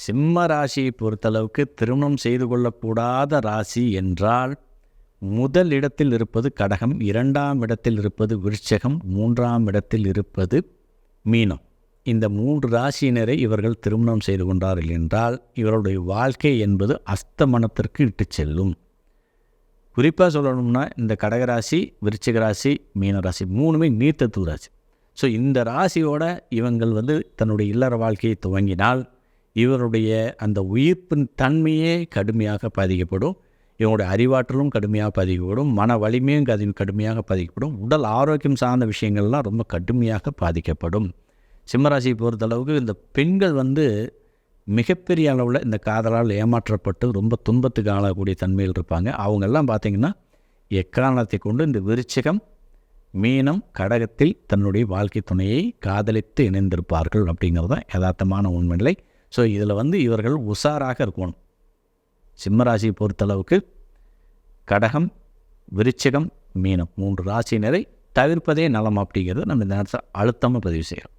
சிம்ம ராசியை பொறுத்தளவுக்கு திருமணம் செய்து கொள்ளக்கூடாத ராசி என்றால் முதல் இடத்தில் இருப்பது கடகம், 2ஆம் இடத்தில் இருப்பது விருச்சிகம், 3ஆம் இடத்தில் இருப்பது மீனம். இந்த 3 ராசியினரை இவர்கள் திருமணம் செய்து கொண்டார்கள் என்றால் இவருடைய வாழ்க்கை என்பது அஸ்தமனத்திற்கு இட்டு செல்லும். குறிப்பாக சொல்லணும்னா இந்த கடகராசி, விருச்சிக ராசி, மீன ராசி 3மே நீர்த்தத்துவ ராசி. ஸோ இந்த ராசியோட இவங்கள் தன்னுடைய இல்லற வாழ்க்கையை துவங்கினால் இவருடைய அந்த உயிர்ப்பின் தன்மையே கடுமையாக பாதிக்கப்படும். இவங்களுடைய அறிவாற்றலும் கடுமையாக பாதிக்கப்படும். மன வலிமையும் கடுமையாக பாதிக்கப்படும். உடல் ஆரோக்கியம் சார்ந்த விஷயங்கள்லாம் ரொம்ப கடுமையாக பாதிக்கப்படும். சிம்மராசியை பொறுத்தளவுக்கு இந்த பெண்கள் மிகப்பெரிய அளவில் இந்த காதலால் ஏமாற்றப்பட்டு ரொம்ப துன்பத்துக்கு ஆளக்கூடிய தன்மையில் இருப்பாங்க. அவங்கெல்லாம் பார்த்திங்கன்னா எக்காரணத்தை கொண்டு இந்த விருச்சிகம், மீனம், கடகத்தில் தன்னுடைய வாழ்க்கை துணையை காதலித்து இணைந்திருப்பார்கள் அப்படிங்கிறது தான் யதார்த்தமான உண்மைநிலை. ஸோ இதில் இவர்கள் உஷாராக இருக்கணும். சிம்மராசியை பொறுத்தளவுக்கு கடகம், விருச்சிகம், மீனம் 3 ராசியினரை தவிர்ப்பதே நலம் அப்படிங்கிறது நம்ம இந்த நேரத்தில் அழுத்தமாக பதிவு செய்கிறோம்.